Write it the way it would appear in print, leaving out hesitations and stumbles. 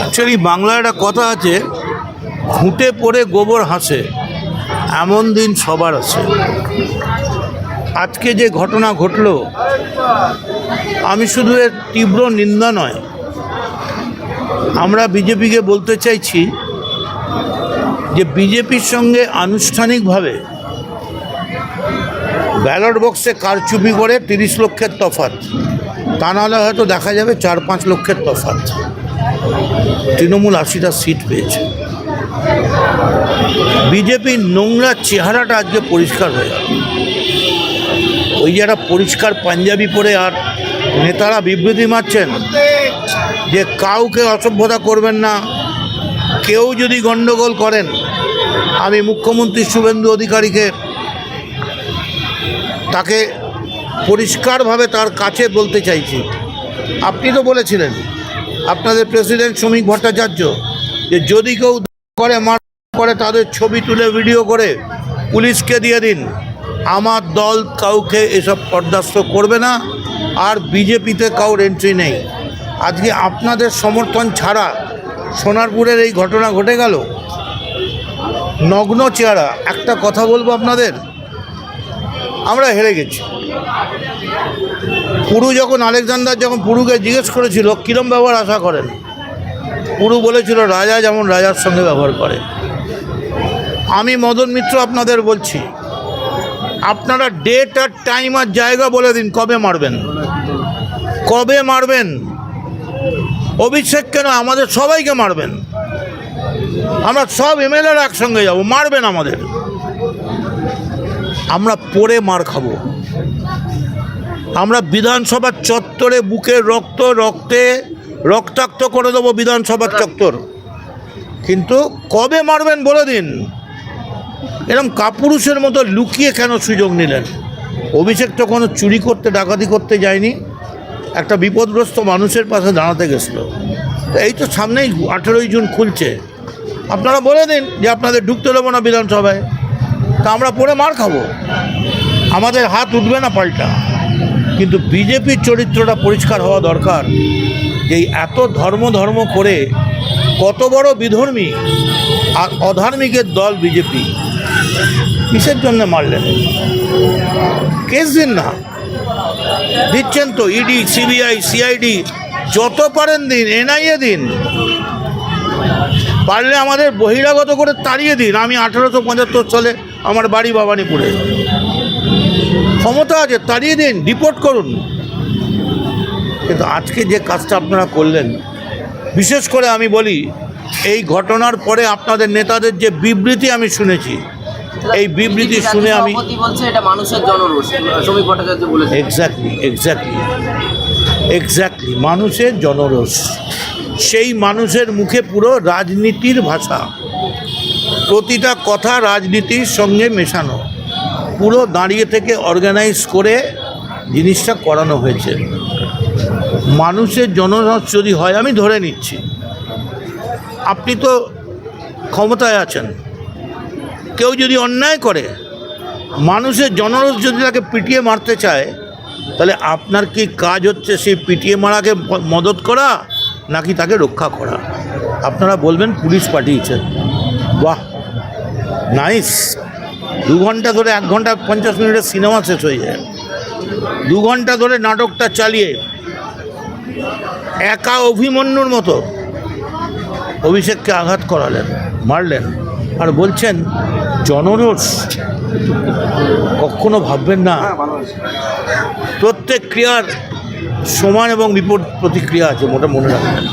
Actually বাংলায় একটা কথা আছে, খুঁটে পড়ে গোবর হাসে, এমন দিন সবার আছে। আজকে যে ঘটনা ঘটল, আমি শুধু এর তীব্র নিন্দা নয়, আমরা বিজেপিকে বলতে চাইছি যে বিজেপির সঙ্গে আনুষ্ঠানিকভাবে ব্যালট বক্সে কারচুপি করে 30 লক্ষের তফাৎ, তা নাহলে হয়তো দেখা যাবে 4-5 লক্ষের তফাৎ। তৃণমূল 80টা সিট পেয়েছে। বিজেপির নোংরা চেহারাটা আজকে পরিষ্কার হয়ে গেল। ওই যে একটা পরিষ্কার পাঞ্জাবি পরে আর নেতারা বিবৃতি মারছেন যে কাউকে অসভ্যতা করবেন না, কেউ যদি গণ্ডগোল করেন আমি মুখ্যমন্ত্রী শুভেন্দু অধিকারীকে তাকে পরিষ্কারভাবে তার কাছে বলতে চাইছি। আপনি তো বলেছিলেন, আপনাদের প্রেসিডেন্ট শ্রমিক ভট্টাচার্য, যে যদি কেউ করে মার করে তাদের ছবি তুলে ভিডিও করে পুলিশকে দিয়ে দিন। আমার দল কাউকে এসব বরদাস্ত করবে না, আর বিজেপিতে কাউর এন্ট্রি নেই। আজকে আপনাদের সমর্থন ছাড়া সোনারপুরের এই ঘটনা ঘটে গেল। নগ্ন চেহারা। একটা কথা বলবো আপনাদের, আমরা হেরে গেছি। পুরু যখন আলেকজান্ডার যখন পুরুকে জিজ্ঞেস করেছিল কীরম ব্যবহার আশা করেন, পুরু বলেছিল রাজা যেমন রাজার সঙ্গে ব্যবহার করে। আমি মদন মিত্র আপনাদের বলছি, আপনারা ডেট আর টাইম আর জায়গা বলে দিন, কবে মারবেন, কবে মারবেন। অভিষেক কেন, আমাদের সবাইকে মারবেন। আমরা সব এমএলএরা একসঙ্গে যাব, মারবেন আমাদের। আমরা পরে মার খাবো। আমরা বিধানসভার চত্বরে বুকের রক্তে রক্তাক্ত করে দেবো বিধানসভার চত্বর। কিন্তু কবে মারবেন বলে দিন। এরকম কাপুরুষের মতো লুকিয়ে কেন সুযোগ নিলেন? অভিষেক তো কোনো চুরি করতে ডাকাতি করতে যায়নি, একটা বিপদগ্রস্ত মানুষের পাশে দাঁড়াতে গেছিল। তো এই তো সামনেই 18ই জুন খুলছে, আপনারা বলে দিন যে আপনাদের ঢুকতে দেবো না বিধানসভায়। তা আমরা পরে মার খাবো, আমাদের হাত উঠবে না পাল্টা। কিন্তু বিজেপির চরিত্রটা পরিষ্কার হওয়া দরকার। এই এত ধর্ম করে কত বড় বিধর্মী আর অধার্মিকের দল বিজেপি, কিসের জন্য মারলেন? কেস দিন না, দিচ্ছেন তো ইডি, সিবিআই, সিআইডি যত পারেন দিন, এনআইএ দিন, পারলে আমাদের বহিরাগত করে তাড়িয়ে দিন। আমি 1875 সালে আমার বাড়ি ভবানীপুরে, ক্ষমতা আছে, তাড়িয়ে দিন, ডিপোর্ট করুন। কিন্তু আজকে যে কাজটা আপনারা করলেন, বিশেষ করে আমি বলি এই ঘটনার পরে আপনাদের নেতাদের যে বিবৃতি আমি শুনেছি, এই বিবৃতি শুনে আমি এক্স্যাক্টলি মানুষের জনরোষ। সেই মানুষের মুখে পুরো রাজনীতির ভাষা, প্রতিটা কথা রাজনীতির সঙ্গে মেশানো, পুরো দাঁড়িয়ে থেকে অর্গানাইজ করে জিনিসটা করানো হয়েছে। মানুষের জনরস যদি হয়, আমি ধরে নিচ্ছি আপনি তো ক্ষমতায় আছেন, কেউ যদি অন্যায় করে, মানুষের জনরস যদি তাকে পিটিয়ে মারতে চায়, তাহলে আপনার কি কাজ হচ্ছে সেই পিটিয়ে মারাকে মদত করা নাকি তাকে রক্ষা করা? আপনারা বলবেন পুলিশ পাঠিয়েছেন, বাহ নাইস। 2 ঘন্টা ধরে 1 ঘন্টা 50 মিনিটের সিনেমা শেষ হয়ে যায়। 2 ঘন্টা ধরে নাটকটা চালিয়ে একা অভিমন্যুর মতো অভিষেককে আঘাত করালেন, মারলেন, আর বলছেন জনরোষ। কখনো ভাববেন না প্রত্যেক ক্রিয়ার সমান এবং বিপদ প্রতিক্রিয়া আছে, মোটা মনে রাখবেন।